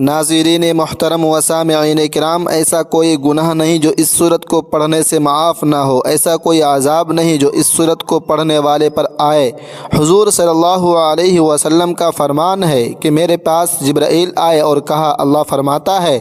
ناظرین محترم و سامعین کرام، ایسا کوئی گناہ نہیں جو اس صورت کو پڑھنے سے معاف نہ ہو، ایسا کوئی عذاب نہیں جو اس صورت کو پڑھنے والے پر آئے۔ حضور صلی اللہ علیہ وسلم کا فرمان ہے کہ میرے پاس جبرائیل آئے اور کہا، اللہ فرماتا ہے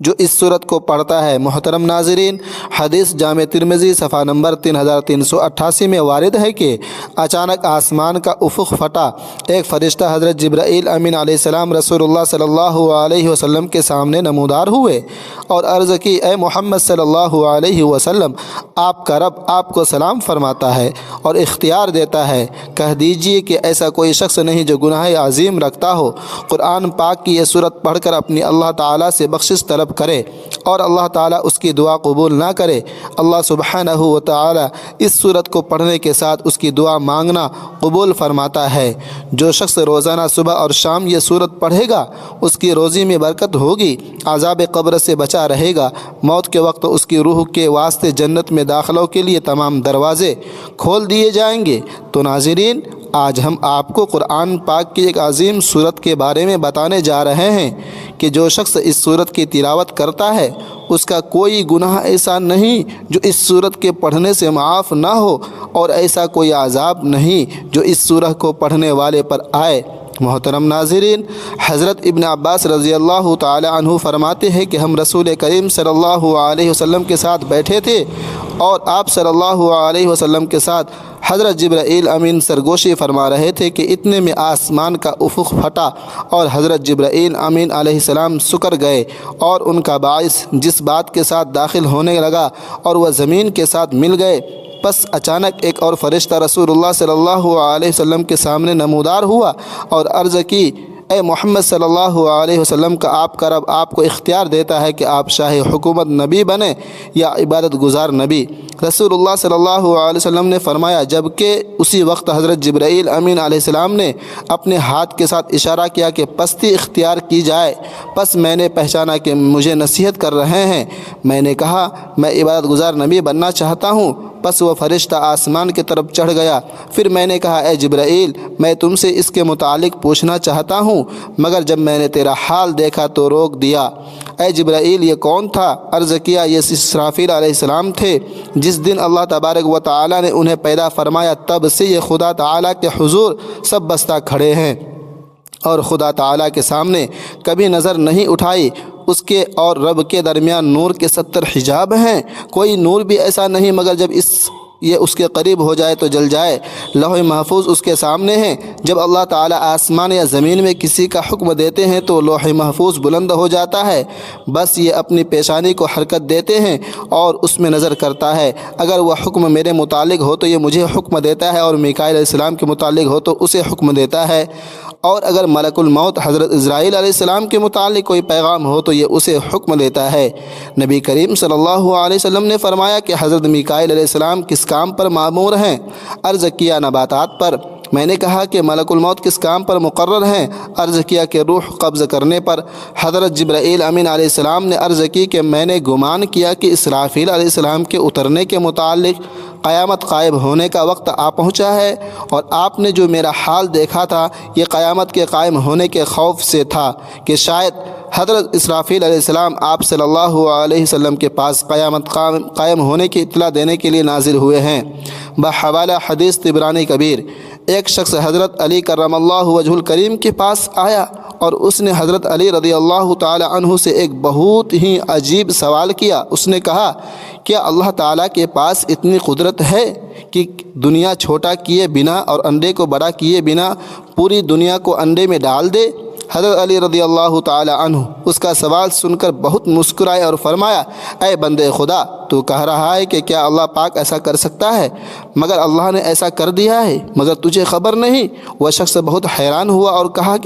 جو اس صورت کو پڑھتا ہے۔ محترم ناظرین، حدیث جامع ترمذی صفحہ نمبر 3388 میں وارد ہے کہ اچانک آسمان کا افق پھٹا، ایک فرشتہ حضرت جبرائیل امین علیہ السلام رسول اللہ صلی اللہ علیہ وسلم کے سامنے نمودار ہوئے اور عرض کی، اے محمد صلی اللہ علیہ وسلم، آپ کا رب آپ کو سلام فرماتا ہے اور اختیار دیتا ہے، کہہ دیجئے کہ ایسا کوئی شخص نہیں جو گناہ عظیم رکھتا ہو، قرآن پاک کی یہ صورت پڑھ کر اپنی اللہ تعالیٰ سے بخشش طلب کرے اور اللہ تعالیٰ اس کی دعا قبول نہ کرے۔ اللہ سبحانہ و تعالیٰ اس صورت کو پڑھنے کے ساتھ اس کی دعا مانگنا قبول فرماتا ہے۔ جو شخص روزانہ صبح اور شام یہ صورت پڑھے گا، اس کی روزی میں برکت ہوگی، عذاب قبر سے بچا رہے گا، موت کے وقت اس کی روح کے واسطے جنت میں داخلوں کے لیے تمام دروازے کھول دیے جائیں گے۔ تو ناظرین، آج ہم آپ کو قرآن پاک کی ایک عظیم صورت کے بارے میں بتانے جا رہے ہیں کہ جو شخص اس صورت کی تلاوت کرتا ہے، اس کا کوئی گناہ ایسا نہیں جو اس صورت کے پڑھنے سے معاف نہ ہو، اور ایسا کوئی عذاب نہیں جو اس صورت کو پڑھنے والے پر آئے۔ محترم ناظرین، حضرت ابن عباس رضی اللہ تعالی عنہ فرماتے ہیں کہ ہم رسول کریم صلی اللہ علیہ وسلم کے ساتھ بیٹھے تھے اور آپ صلی اللہ علیہ وسلم کے ساتھ حضرت جبرائیل امین سرگوشی فرما رہے تھے کہ اتنے میں آسمان کا افق پھٹا اور حضرت جبرائیل امین علیہ السلام سکر گئے اور ان کا باعث جس بات کے ساتھ داخل ہونے لگا اور وہ زمین کے ساتھ مل گئے۔ پس اچانک ایک اور فرشتہ رسول اللہ صلی اللہ علیہ وسلم کے سامنے نمودار ہوا اور عرض کی، اے محمد صلی اللہ علیہ وسلم کا رب آپ کو اختیار دیتا ہے کہ آپ شاہ حکومت نبی بنے یا عبادت گزار نبی۔ رسول اللہ صلی اللہ علیہ وسلم نے فرمایا، جبکہ اسی وقت حضرت جبرائیل امین علیہ السلام نے اپنے ہاتھ کے ساتھ اشارہ کیا کہ پستی اختیار کی جائے۔ پس میں نے پہچانا کہ مجھے نصیحت کر رہے ہیں۔ میں نے کہا، میں عبادت گزار نبی بننا چاہتا ہوں۔ پس وہ فرشتہ آسمان کی طرف چڑھ گیا۔ پھر میں نے کہا، اے جبرائیل، میں تم سے اس کے متعلق پوچھنا چاہتا ہوں، مگر جب میں نے تیرا حال دیکھا تو روک دیا۔ اے جبرائیل، یہ کون تھا؟ عرض کیا، یہ اسرافیل علیہ السلام تھے۔ جس دن اللہ تبارک و تعالیٰ نے انہیں پیدا فرمایا، تب سے یہ خدا تعالیٰ کے حضور سب بستہ کھڑے ہیں اور خدا تعالیٰ کے سامنے کبھی نظر نہیں اٹھائی۔ اس کے اور رب کے درمیان نور کے 70 حجاب ہیں، کوئی نور بھی ایسا نہیں مگر جب یہ اس کے قریب ہو جائے تو جل جائے۔ لوح محفوظ اس کے سامنے ہیں۔ جب اللہ تعالیٰ آسمان یا زمین میں کسی کا حکم دیتے ہیں تو لوح محفوظ بلند ہو جاتا ہے، بس یہ اپنی پیشانی کو حرکت دیتے ہیں اور اس میں نظر کرتا ہے۔ اگر وہ حکم میرے متعلق ہو تو یہ مجھے حکم دیتا ہے، اور میکائیل علیہ السلام کے متعلق ہو تو اسے حکم دیتا ہے، اور اگر ملک الموت حضرت عزرائیل علیہ السلام کے متعلق کوئی پیغام ہو تو یہ اسے حکم دیتا ہے۔ نبی کریم صلی اللہ علیہ وسلم نے فرمایا کہ حضرت میکائیل علیہ السلام کس کام پر مامور ہیں؟ عرض کیا، نباتات پر۔ میں نے کہا کہ ملک الموت کس کام پر مقرر ہیں؟ عرض کیا کہ روح قبض کرنے پر۔ حضرت جبرائیل امین علیہ السلام نے عرض کی کہ میں نے گمان کیا کہ اسرافیل علیہ السلام کے اترنے کے متعلق قیامت قائم ہونے کا وقت آ پہنچا ہے، اور آپ نے جو میرا حال دیکھا تھا یہ قیامت کے قائم ہونے کے خوف سے تھا کہ شاید حضرت اسرافیل علیہ السلام آپ صلی اللہ علیہ وسلم کے پاس قیامت قائم ہونے کی اطلاع دینے کے لیے نازل ہوئے ہیں۔ بحوالہ حدیث طبرانی کبیر، ایک شخص حضرت علی کرم اللہ وجہ الکریم کے پاس آیا اور اس نے حضرت علی رضی اللہ تعالی عنہ سے ایک بہت ہی عجیب سوال کیا۔ اس نے کہا، کیا اللہ تعالیٰ کے پاس اتنی قدرت ہے کہ دنیا چھوٹا کیے بنا اور انڈے کو بڑا کیے بنا پوری دنیا کو انڈے میں ڈال دے؟ حضرت علی رضی اللہ تعالی عنہ اس کا سوال سن کر بہت مسکرائے اور فرمایا، اے بندے خدا، تو کہہ رہا ہے کہ کیا اللہ پاک ایسا کر سکتا ہے؟ مگر اللہ نے ایسا کر دیا ہے، مگر تجھے خبر نہیں؟ وہ شخص بہت حیران ہوا اور کہا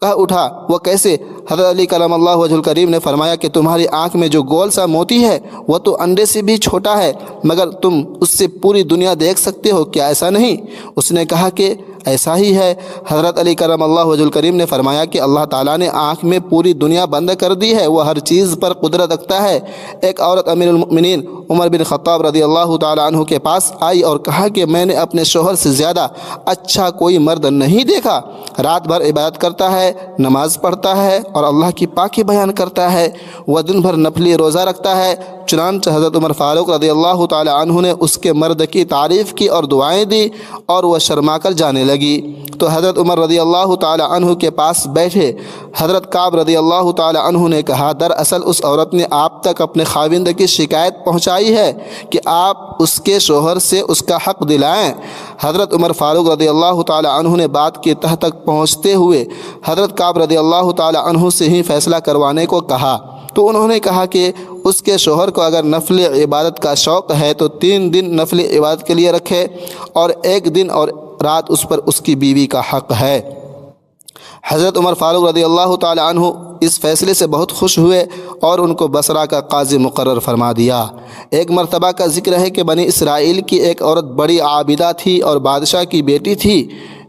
اٹھا، وہ کیسے؟ حضرت علی کرم اللہ وجہ الکریم نے فرمایا کہ تمہاری آنکھ میں جو گول سا موتی ہے وہ تو انڈے سے بھی چھوٹا ہے، مگر تم اس سے پوری دنیا دیکھ سکتے ہو، کیا ایسا نہیں؟ اس نے کہا کہ ایسا ہی ہے۔ حضرت علی کرم اللہ وجہ الکریم نے فرمایا کہ اللہ تعالیٰ نے آنکھ میں پوری دنیا بند کر دی ہے، وہ ہر چیز پر قدرت رکھتا ہے۔ ایک عورت امیر المؤمنین عمر بن خطاب رضی اللہ تعالیٰ عنہ کے پاس آئی اور کہا کہ میں نے اپنے شوہر سے زیادہ اچھا کوئی مرد نہیں دیکھا، رات بھر عبادت کرتا ہے، نماز پڑھتا ہے اور اللہ کی پاکی بیان کرتا ہے، وہ دن بھر نفلی روزہ رکھتا ہے۔ چنانچہ حضرت عمر فاروق رضی اللہ تعالی عنہ نے اس کے مرد کی تعریف کی اور دعائیں دی اور وہ شرما کر جانے لگی۔ تو حضرت عمر رضی اللہ تعالی عنہ کے پاس بیٹھے حضرت کعب رضی اللہ تعالی عنہ نے کہا، دراصل اس عورت نے آپ تک اپنے خاوند کی شکایت پہنچائی ہے کہ آپ اس کے شوہر سے اس کا حق دلائیں۔ حضرت عمر فاروق رضی اللہ تعالی عنہ نے بات کی تہ تک پہنچتے ہوئے حضرت کعب رضی اللہ تعالی عنہ سے ہی فیصلہ کروانے کو کہا۔ تو انہوں نے کہا کہ اس کے شوہر کو اگر نفل عبادت کا شوق ہے تو 3 دن نفل عبادت کے لیے رکھے اور 1 دن اور رات اس پر اس کی بیوی کا حق ہے۔ حضرت عمر فاروق رضی اللہ تعالی عنہ اس فیصلے سے بہت خوش ہوئے اور ان کو بصرہ کا قاضی مقرر فرما دیا۔ ایک مرتبہ کا ذکر ہے کہ بنی اسرائیل کی ایک عورت بڑی عابدہ تھی اور بادشاہ کی بیٹی تھی۔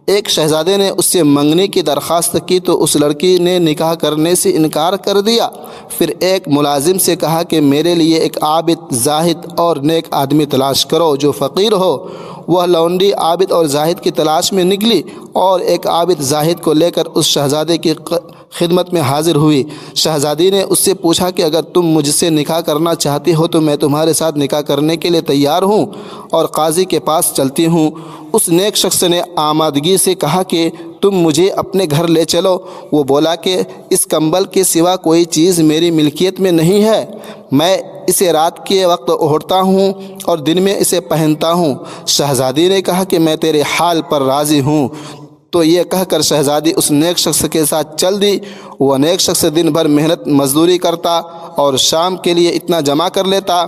ایک شہزادے نے اس سے منگنی کی درخواست کی تو اس لڑکی نے نکاح کرنے سے انکار کر دیا۔ پھر ایک ملازم سے کہا کہ میرے لیے ایک عابد، زاہد اور نیک آدمی تلاش کرو جو فقیر ہو۔ وہ لونڈی عابد اور زاہد کی تلاش میں نکلی اور ایک عابد زاہد کو لے کر اس شہزادے کی خدمت میں حاضر ہوئی۔ شہزادی نے اس سے پوچھا کہ اگر تم مجھ سے نکاح کرنا چاہتی ہو تو میں تمہارے ساتھ نکاح کرنے کے لیے تیار ہوں اور قاضی کے پاس چلتی ہوں۔ اس نیک شخص نے آمادگی سے کہا کہ تم مجھے اپنے گھر لے چلو۔ وہ بولا کہ اس کمبل کے سوا کوئی چیز میری ملکیت میں نہیں ہے، میں اسے رات کے وقت اوڑھتا ہوں اور دن میں اسے پہنتا ہوں۔ شہزادی نے کہا کہ میں تیرے حال پر راضی ہوں۔ تو یہ کہہ کر شہزادی اس نیک شخص کے ساتھ چل دی۔ وہ نیک شخص دن بھر محنت مزدوری کرتا اور شام کے لیے اتنا جمع کر لیتا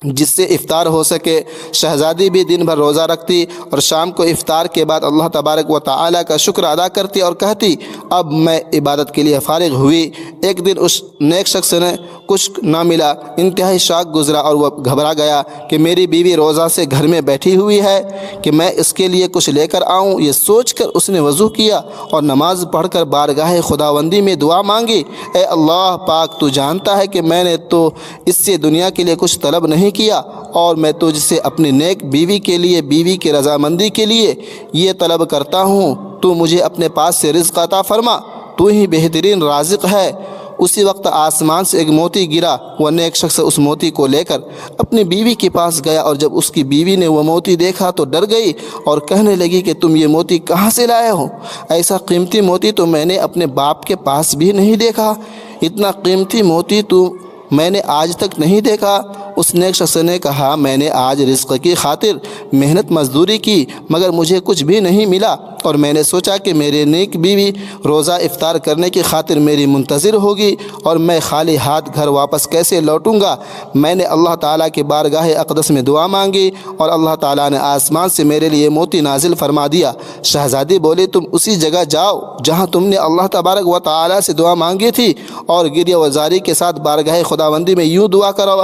جس سے افطار ہو سکے۔ شہزادی بھی دن بھر روزہ رکھتی اور شام کو افطار کے بعد اللہ تبارک و تعالیٰ کا شکر ادا کرتی اور کہتی، اب میں عبادت کے لیے فارغ ہوئی۔ ایک دن اس نیک شخص نے کچھ نہ ملا، انتہائی شاک گزرا اور وہ گھبرا گیا کہ میری بیوی روزہ سے گھر میں بیٹھی ہوئی ہے کہ میں اس کے لیے کچھ لے کر آؤں۔ یہ سوچ کر اس نے وضو کیا اور نماز پڑھ کر بارگاہ خداوندی میں دعا مانگی، اے اللہ پاک، تو جانتا ہے کہ میں نے تو اس سے دنیا کے لیے کچھ طلب نہیں کیا اور میں تجھ سے اپنی نیک بیوی کے لیے، بیوی کی رضامندی کے لیے یہ طلب کرتا ہوں، تو مجھے اپنے پاس سے رزق عطا فرما، تو ہی بہترین رازق ہے۔ اسی وقت آسمان سے ایک موتی گرا۔ وہ نیک شخص اس موتی کو لے کر اپنی بیوی کے پاس گیا اور جب اس کی بیوی نے وہ موتی دیکھا تو ڈر گئی اور کہنے لگی کہ تم یہ موتی کہاں سے لائے ہو؟ ایسا قیمتی موتی تو میں نے اپنے باپ کے پاس بھی نہیں دیکھا، اتنا قیمتی موتی تو میں نے آج تک نہیں دیکھا۔ اس نیک شخص نے کہا، میں نے آج رزق کی خاطر محنت مزدوری کی مگر مجھے کچھ بھی نہیں ملا اور میں نے سوچا کہ میرے نیک بیوی روزہ افطار کرنے کی خاطر میری منتظر ہوگی اور میں خالی ہاتھ گھر واپس کیسے لوٹوں گا۔ میں نے اللہ تعالیٰ کے بارگاہ اقدس میں دعا مانگی اور اللہ تعالیٰ نے آسمان سے میرے لیے موتی نازل فرما دیا۔ شہزادی بولی، تم اسی جگہ جاؤ جہاں تم نے اللہ تبارک و تعالیٰ سے دعا مانگی تھی اور گریہ وزاری کے ساتھ بارگاہ خداوندی میں یوں دعا کرو،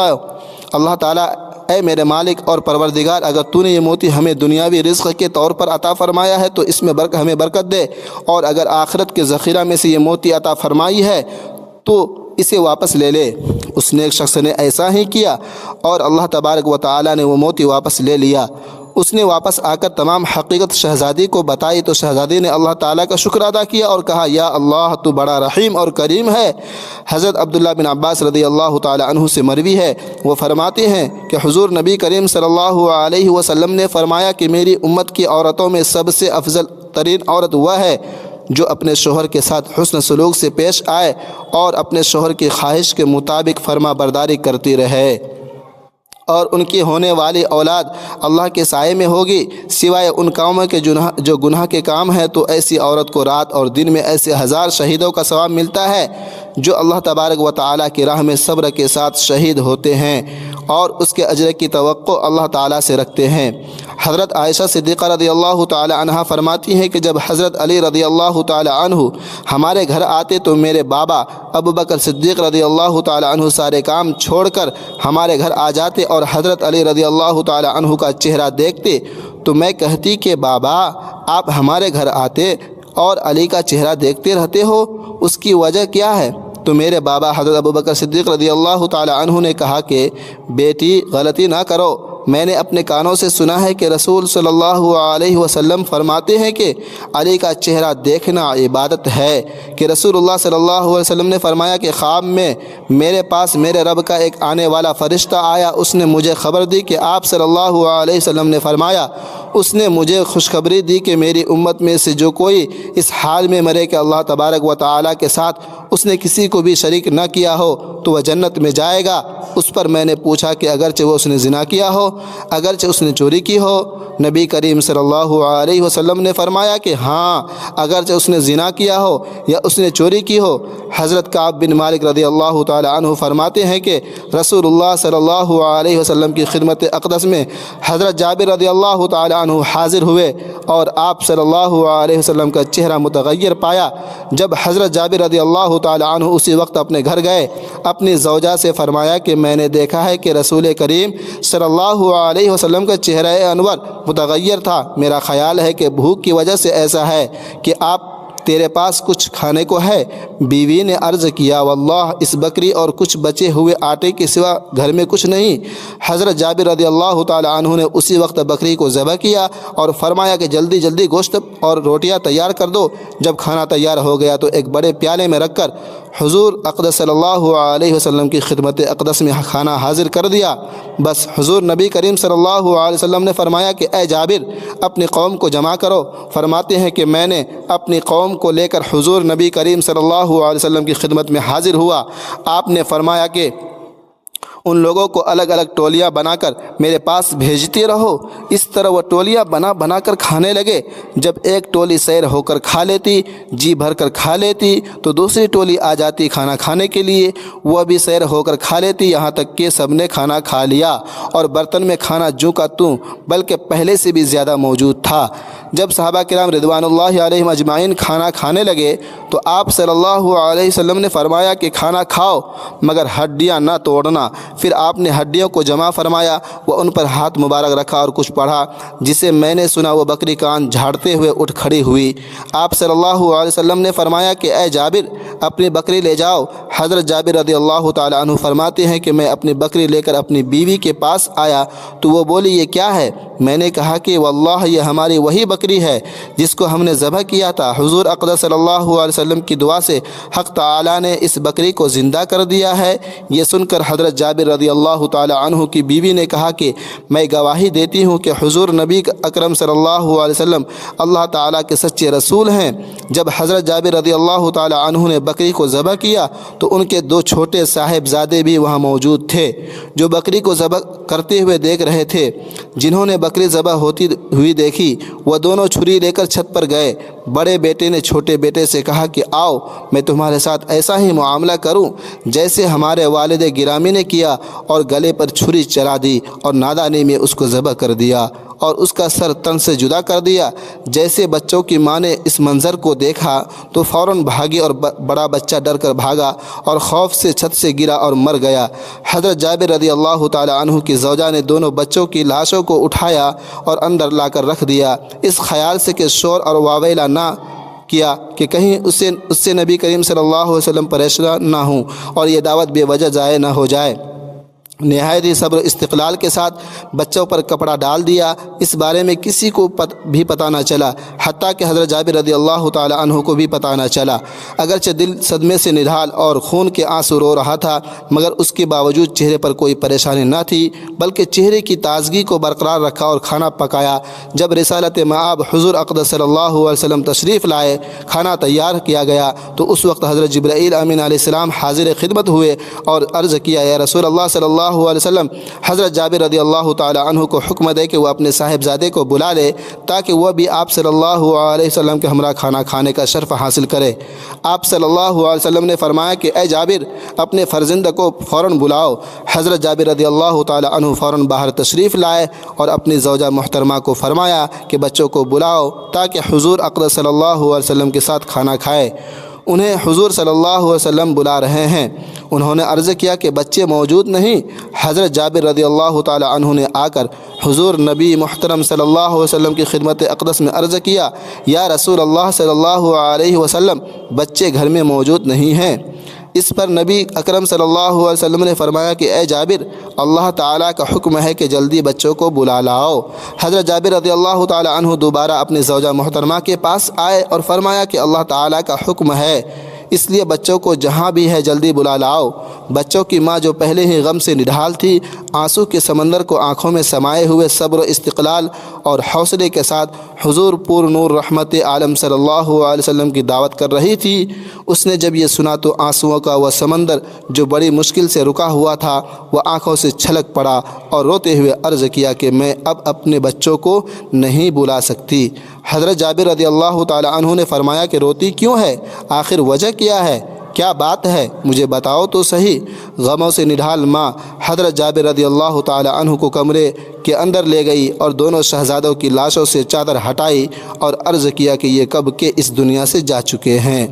اللہ تعالیٰ، اے میرے مالک اور پروردگار، اگر تو نے یہ موتی ہمیں دنیاوی رزق کے طور پر عطا فرمایا ہے تو اس میں ہمیں برکت دے، اور اگر آخرت کے ذخیرہ میں سے یہ موتی عطا فرمائی ہے تو اسے واپس لے لے۔ اس نیک شخص نے ایسا ہی کیا اور اللہ تبارک و تعالیٰ نے وہ موتی واپس لے لیا۔ اس نے واپس آ کر تمام حقیقت شہزادی کو بتائی تو شہزادی نے اللہ تعالیٰ کا شکر ادا کیا اور کہا، یا اللہ، تو بڑا رحیم اور کریم ہے۔ حضرت عبداللہ بن عباس رضی اللہ تعالیٰ عنہ سے مروی ہے، وہ فرماتے ہیں کہ حضور نبی کریم صلی اللہ علیہ وسلم نے فرمایا کہ میری امت کی عورتوں میں سب سے افضل ترین عورت وہ ہے جو اپنے شوہر کے ساتھ حسن سلوک سے پیش آئے اور اپنے شوہر کی خواہش کے مطابق فرما برداری کرتی رہے، اور ان کی ہونے والی اولاد اللہ کے سائے میں ہوگی، سوائے ان کاموں کے جو گناہ کے کام ہیں۔ تو ایسی عورت کو رات اور دن میں ایسے 1000 شہیدوں کا ثواب ملتا ہے جو اللہ تبارک و تعالیٰ کی راہ میں صبر کے ساتھ شہید ہوتے ہیں اور اس کے اجر کی توقع اللہ تعالیٰ سے رکھتے ہیں۔ حضرت عائشہ صدیقہ رضی اللہ تعالی عنہا فرماتی ہیں کہ جب حضرت علی رضی اللہ تعالی عنہ ہمارے گھر آتے تو میرے بابا ابو بکر صدیق رضی اللہ تعالی عنہ سارے کام چھوڑ کر ہمارے گھر آ جاتے اور حضرت علی رضی اللہ تعالی عنہ کا چہرہ دیکھتے تو میں کہتی کہ بابا آپ ہمارے گھر آتے اور علی کا چہرہ دیکھتے رہتے ہو، اس کی وجہ کیا ہے؟ تو میرے بابا حضرت ابوبکر صدیق رضی اللہ تعالی عنہ نے کہا کہ بیٹی غلطی نہ کرو، میں نے اپنے کانوں سے سنا ہے کہ رسول صلی اللہ علیہ وسلم فرماتے ہیں کہ علی کا چہرہ دیکھنا عبادت ہے، کہ رسول اللہ صلی اللہ علیہ وسلم نے فرمایا کہ خواب میں میرے پاس میرے رب کا ایک آنے والا فرشتہ آیا، اس نے مجھے خبر دی کہ آپ صلی اللہ علیہ وسلم نے فرمایا، اس نے مجھے خوشخبری دی کہ میری امت میں سے جو کوئی اس حال میں مرے کہ اللہ تبارک و تعالیٰ کے ساتھ اس نے کسی کو بھی شریک نہ کیا ہو تو وہ جنت میں جائے گا۔ اس پر میں نے پوچھا کہ اگرچہ وہ اس نے زنا کیا ہو، اگرچہ اس نے چوری کی ہو؟ نبی کریم صلی اللہ علیہ وسلم نے فرمایا کہ ہاں، اگرچہ اس نے زنا کیا ہو یا اس نے چوری کی ہو۔ حضرت کعب بن مالک رضی اللہ تعالی عنہ فرماتے ہیں کہ رسول اللہ صلی اللہ علیہ وسلم کی خدمت اقدس میں حضرت جابر رضی اللہ تعالی عنہ حاضر ہوئے اور آپ صلی اللہ علیہ وسلم کا چہرہ متغیر پایا۔ جب حضرت جابر رضی اللہ تعالی عنہ اسی وقت اپنے گھر گئے، اپنی زوجہ سے فرمایا کہ میں نے دیکھا ہے کہ رسول کریم صلی اللہ علیہ وسلم کا چہرہ انور متغیر تھا، میرا خیال ہے کہ بھوک کی وجہ سے ایسا ہے کہ آپ تیرے پاس کچھ کھانے کو ہے؟ بیوی نے عرض کیا واللہ اس بکری اور کچھ بچے ہوئے آٹے کے سوا گھر میں کچھ نہیں۔ حضرت جابر رضی اللہ تعالی عنہ نے اسی وقت بکری کو ذبح کیا اور فرمایا کہ جلدی جلدی گوشت اور روٹیاں تیار کر دو۔ جب کھانا تیار ہو گیا تو ایک بڑے پیالے میں رکھ کر حضور اقدس صلی اللہ علیہ وسلم کی خدمت اقدس میں کھانا حاضر کر دیا۔ بس حضور نبی کریم صلی اللہ علیہ وسلم نے فرمایا کہ اے جابر اپنی قوم کو جمع کرو۔ فرماتے ہیں کہ میں نے اپنی قوم کو لے کر حضور نبی کریم صلی اللہ علیہ وسلم کی خدمت میں حاضر ہوا۔ آپ نے فرمایا کہ ان لوگوں کو الگ الگ ٹولیاں بنا کر میرے پاس بھیجتے رہو۔ اس طرح وہ ٹولیاں بنا کر کھانے لگے۔ جب ایک ٹولی سیر ہو کر کھا لیتی، جی بھر کر کھا لیتی، تو دوسری ٹولی آ جاتی کھانا کھانے کے لیے، وہ بھی سیر ہو کر کھا لیتی، یہاں تک کہ سب نے کھانا کھا لیا اور برتن میں کھانا جوں کا توں بلکہ پہلے سے بھی زیادہ موجود تھا۔ جب صحابہ کرام رضوان اللہ علیہم اجمعین کھانا کھانے لگے تو آپ صلی اللہ علیہ وسلم نے فرمایا کہ کھانا کھاؤ مگر ہڈیاں نہ توڑنا۔ پھر آپ نے ہڈیوں کو جمع فرمایا، وہ ان پر ہاتھ مبارک رکھا اور کچھ پڑھا، جسے میں نے سنا وہ بکری کان جھاڑتے ہوئے اٹھ کھڑی ہوئی۔ آپ صلی اللہ علیہ وسلم نے فرمایا کہ اے جابر اپنی بکری لے جاؤ۔ حضرت جابر رضی اللہ تعالی عنہ فرماتے ہیں کہ میں اپنی بکری لے کر اپنی بیوی کے پاس آیا تو وہ بولی یہ کیا ہے؟ میں نے کہا کہ واللہ یہ ہماری وہی بکری ہے جس کو ہم نے ذبح کیا تھا۔ حضور اقدس صلی اللہ علیہ وسلم کی دعا سے حق تعالی نے اس بکری کو زندہ کر دیا ہے۔ یہ سن کر حضرت جابر رضی اللہ تعالی عنہ کی بیوی نے کہا کہ میں گواہی دیتی ہوں کہ حضور نبی اکرم صلی اللہ علیہ وسلم اللہ تعالیٰ کے سچے رسول ہیں۔ جب حضرت جابر رضی اللہ تعالی عنہ نے بکری کو ذبح کیا تو ان کے دو چھوٹے صاحبزادے بھی وہاں موجود تھے جو بکری کو ذبح کرتے ہوئے دیکھ رہے تھے۔ جنہوں نے بکری ذبح ہوتی ہوئی دیکھی وہ دونوں چھری لے کر چھت پر گئے۔ بڑے بیٹے نے چھوٹے بیٹے سے کہا کہ آؤ میں تمہارے ساتھ ایسا ہی معاملہ کروں جیسے ہمارے والد گرامی نے کیا، اور گلے پر چھری چلا دی اور نادانی میں اس کو ذبح کر دیا اور اس کا سر تن سے جدا کر دیا۔ جیسے بچوں کی ماں نے اس منظر کو دیکھا تو فوراً بھاگی اور بڑا بچہ ڈر کر بھاگا اور خوف سے چھت سے گرا اور مر گیا۔ حضرت جابر رضی اللہ تعالی عنہ کی زوجہ نے دونوں بچوں کی لاشوں کو اٹھایا اور اندر لا کر رکھ دیا، اس خیال سے کہ شور اور واویلا نہ کیا کہ کہیں اس سے نبی کریم صلی اللہ علیہ وسلم پریشان نہ ہوں اور یہ دعوت بے وجہ ضائع نہ ہو جائے۔ نہایت ہی صبر و استقلال کے ساتھ بچوں پر کپڑا ڈال دیا، اس بارے میں کسی کو بھی پتہ نہ چلا، حتیٰ کہ حضرت جابر رضی اللہ تعالی عنہ کو بھی پتہ نہ چلا۔ اگرچہ دل صدمے سے نڈھال اور خون کے آنسو رو رہا تھا مگر اس کے باوجود چہرے پر کوئی پریشانی نہ تھی، بلکہ چہرے کی تازگی کو برقرار رکھا اور کھانا پکایا۔ جب رسالت مآب حضور اقدس صلی اللہ علیہ وسلم تشریف لائے، کھانا تیار کیا گیا تو اس وقت حضرت جبرائیل امین علیہ السلام حاضر خدمت ہوئے اور عرض کیا یا رسول اللہ صلی اللہ علیہ وسلم حضرت جابر رضی اللہ تعالی عنہ کو حکم دے کہ وہ اپنے صاحبزادے کو بلا لے تاکہ وہ بھی آپ صلی اللہ علیہ وسلم کے ہمراہ کھانا کھانے کا شرف حاصل کرے۔ آپ صلی اللہ علیہ وسلم نے فرمایا کہ اے جابر اپنے فرزند کو فوراً بلاؤ۔ حضرت جابر رضی اللہ تعالی عنہ فوراً باہر تشریف لائے اور اپنی زوجہ محترمہ کو فرمایا کہ بچوں کو بلاؤ تاکہ حضور اقدس صلی اللہ علیہ وسلم کے ساتھ کھانا کھائے۔ انہیں حضور صلی اللہ علیہ وسلم بلا رہے ہیں۔ انہوں نے عرض کیا کہ بچے موجود نہیں؟ حضرت جابر رضی اللہ تعالی عنہ نے آ کر حضور نبی محترم صلی اللہ علیہ وسلم کی خدمت اقدس میں عرض کیا، یا رسول اللہ صلی اللہ علیہ وسلم، بچے گھر میں موجود نہیں ہیں۔ اس پر نبی اکرم صلی اللہ علیہ وسلم نے فرمایا کہ اے جابر، اللہ تعالیٰ کا حکم ہے کہ جلدی بچوں کو بلا لاؤ۔ حضرت جابر رضی اللہ تعالی عنہ دوبارہ اپنی زوجہ محترمہ کے پاس آئے اور فرمایا کہ اللہ تعالیٰ کا حکم ہے، اس لیے بچوں کو جہاں بھی ہے جلدی بلا لاؤ۔ بچوں کی ماں جو پہلے ہی غم سے نڈھال تھی، آنسو کے سمندر کو آنکھوں میں سمائے ہوئے صبر و استقلال اور حوصلے کے ساتھ حضور پور نور رحمت عالم صلی اللہ علیہ وسلم کی دعوت کر رہی تھی، اس نے جب یہ سنا تو آنسوؤں کا وہ سمندر جو بڑی مشکل سے رکا ہوا تھا وہ آنکھوں سے چھلک پڑا اور روتے ہوئے عرض کیا کہ میں اب اپنے بچوں کو نہیں بلا سکتی۔ حضرت جابر رضی اللہ تعالی عنہ نے فرمایا کہ روتی کیوں ہے؟ آخر وجہ کیا ہے؟ کیا بات ہے؟ مجھے بتاؤ تو صحیح۔ غموں سے نڈھال ماں حضرت جابر رضی اللہ تعالی عنہ کو کمرے کے اندر لے گئی اور دونوں شہزادوں کی لاشوں سے چادر ہٹائی اور عرض کیا کہ یہ کب کے اس دنیا سے جا چکے ہیں۔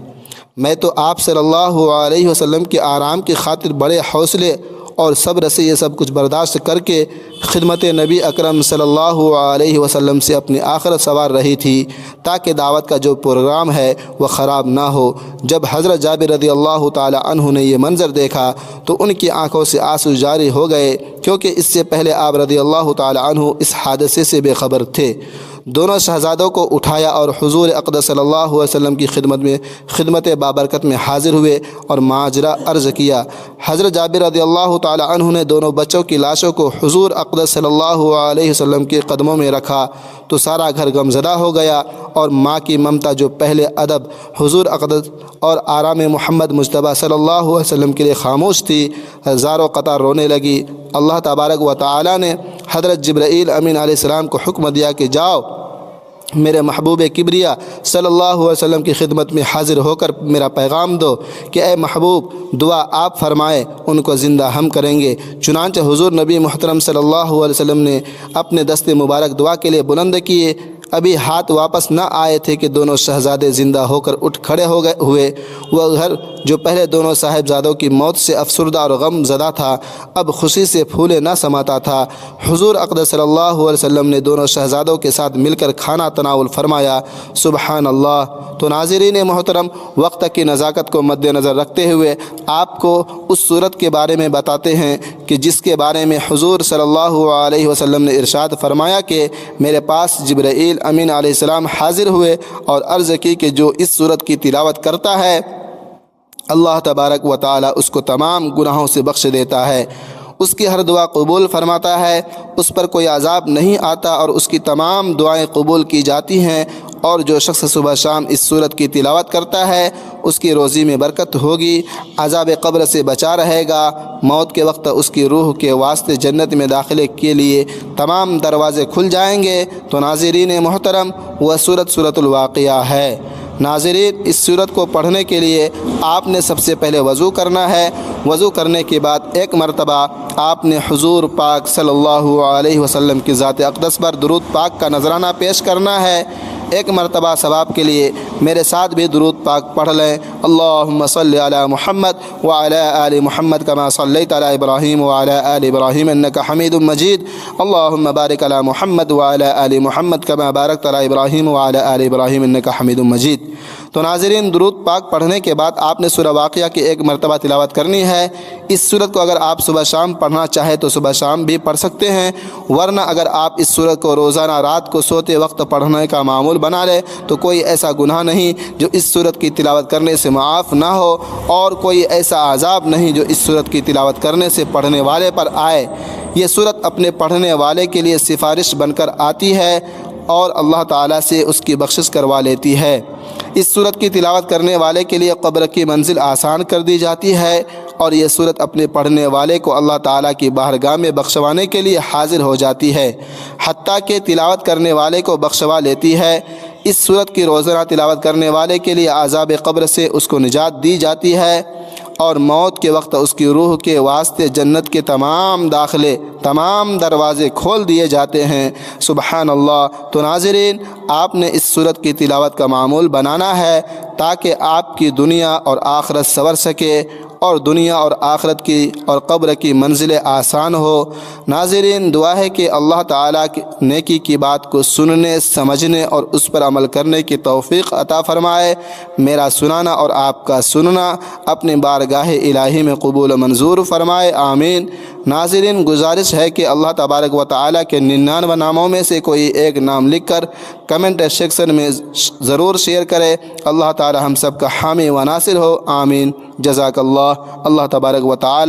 میں تو آپ صلی اللہ علیہ وسلم کے آرام کی خاطر بڑے حوصلے اور صبر سے یہ سب کچھ برداشت کر کے خدمت نبی اکرم صلی اللہ علیہ وسلم سے اپنی آخرت سنوار رہی تھی تاکہ دعوت کا جو پروگرام ہے وہ خراب نہ ہو۔ جب حضرت جابر رضی اللہ تعالی عنہ نے یہ منظر دیکھا تو ان کی آنکھوں سے آنسو جاری ہو گئے، کیونکہ اس سے پہلے آپ رضی اللہ تعالی عنہ اس حادثے سے بے خبر تھے۔ دونوں شہزادوں کو اٹھایا اور حضور اقدس صلی اللہ علیہ وسلم کی خدمت بابرکت میں حاضر ہوئے اور ماجرا عرض کیا۔ حضرت جابر رضی اللہ تعالی عنہ نے دونوں بچوں کی لاشوں کو حضور اقدس صلی اللہ علیہ وسلم کے قدموں میں رکھا تو سارا گھر غمزدہ ہو گیا، اور ماں کی ممتا جو پہلے ادب حضور اقدس اور آرام محمد مجتبیٰ صلی اللہ علیہ وسلم کے لیے خاموش تھی، ہزاروں قطار رونے لگی۔ اللہ تبارک و تعالی نے حضرت جبرائیل امین علیہ السلام کو حکم دیا کہ جاؤ میرے محبوب کبریا صلی اللہ علیہ وسلم کی خدمت میں حاضر ہو کر میرا پیغام دو کہ اے محبوب، دعا آپ فرمائے ان کو زندہ ہم کریں گے۔ چنانچہ حضور نبی محترم صلی اللہ علیہ وسلم نے اپنے دست مبارک دعا کے لیے بلند کیے، ابھی ہاتھ واپس نہ آئے تھے کہ دونوں شہزادے زندہ ہو کر اٹھ کھڑے ہوئے۔ وہ گھر جو پہلے دونوں صاحبزادوں کی موت سے افسردہ اور غم زدہ تھا، اب خوشی سے پھولے نہ سماتا تھا۔ حضور اقدس صلی اللہ علیہ وسلم نے دونوں شہزادوں کے ساتھ مل کر کھانا تناول فرمایا۔ سبحان اللہ۔ تو ناظرین محترم، وقت کی نزاکت کو مد نظر رکھتے ہوئے آپ کو اس صورت کے بارے میں بتاتے ہیں کہ جس کے بارے میں حضور صلی اللہ علیہ وسلم نے ارشاد فرمایا کہ میرے پاس جبرائیل امین علیہ السلام حاضر ہوئے اور عرض کی کہ جو اس صورت کی تلاوت کرتا ہے اللہ تبارک و تعالی اس کو تمام گناہوں سے بخش دیتا ہے، اس کی ہر دعا قبول فرماتا ہے، اس پر کوئی عذاب نہیں آتا اور اس کی تمام دعائیں قبول کی جاتی ہیں، اور جو شخص صبح شام اس صورت کی تلاوت کرتا ہے اس کی روزی میں برکت ہوگی، عذاب قبر سے بچا رہے گا، موت کے وقت اس کی روح کے واسطے جنت میں داخلے کے لیے تمام دروازے کھل جائیں گے۔ تو ناظرین محترم، وہ سورۃ الواقعہ ہے۔ ناظرین، اس سورت کو پڑھنے کے لیے آپ نے سب سے پہلے وضو کرنا ہے۔ وضو کرنے کے بعد ایک مرتبہ آپ نے حضور پاک صلی اللہ علیہ وسلم کی ذات اقدس پر درود پاک کا نذرانہ پیش کرنا ہے۔ ایک مرتبہ ثواب کے لیے میرے ساتھ بھی درود پاک پڑھ لیں۔ اللہم صلی علی محمد وعلی آل محمد کما صلیت علی ابراہیم وعلی آل ابراہیم انک حمید مجید۔ اللہم بارک علی محمد وعلی آل محمد کما بارکت علی ابراہیم وعلی آل ابراہیم انک حمید مجید۔ تو ناظرین، درود پاک پڑھنے کے بعد آپ نے سورہ واقعہ کی ایک مرتبہ تلاوت کرنی ہے۔ اس سورت کو اگر آپ صبح شام پڑھنا چاہے تو صبح شام بھی پڑھ سکتے ہیں، ورنہ اگر آپ اس سورت کو روزانہ رات کو سوتے وقت پڑھنے کا معمول بنا لے تو کوئی ایسا گناہ نہیں جو اس سورت کی تلاوت کرنے سے معاف نہ ہو، اور کوئی ایسا عذاب نہیں جو اس سورت کی تلاوت کرنے سے پڑھنے والے پر آئے۔ یہ سورت اپنے پڑھنے والے کے لیے سفارش بن کر آتی ہے اور اللہ تعالیٰ سے اس کی بخشش کروا لیتی ہے۔ اس سورت کی تلاوت کرنے والے کے لیے قبر کی منزل آسان کر دی جاتی ہے، اور یہ سورت اپنے پڑھنے والے کو اللہ تعالیٰ کی بارگاہ میں بخشوانے کے لیے حاضر ہو جاتی ہے، حتیٰ کہ تلاوت کرنے والے کو بخشوا لیتی ہے۔ اس سورت کی روزانہ تلاوت کرنے والے کے لیے عذاب قبر سے اس کو نجات دی جاتی ہے، اور موت کے وقت اس کی روح کے واسطے جنت کے تمام دروازے کھول دیے جاتے ہیں۔ سبحان اللہ۔ تو ناظرین، آپ نے اس صورت کی تلاوت کا معمول بنانا ہے تاکہ آپ کی دنیا اور آخرت سنور سکے اور دنیا اور آخرت کی اور قبر کی منزلیں آسان ہو۔ ناظرین، دعا ہے کہ اللہ تعالیٰ کی نیکی کی بات کو سننے، سمجھنے اور اس پر عمل کرنے کی توفیق عطا فرمائے۔ میرا سنانا اور آپ کا سننا اپنی بارگاہ الہی میں قبول و منظور فرمائے، آمین۔ ناظرین، گزارش ہے کہ اللہ تبارک و تعالیٰ کے 99 ناموں میں سے کوئی ایک نام لکھ کر کمنٹ سیکشن میں ضرور شیئر کرے۔ اللہ تعالی ہم سب کا حامی و ناصر ہو، آمین۔ جزاک اللہ تبارک و تعالی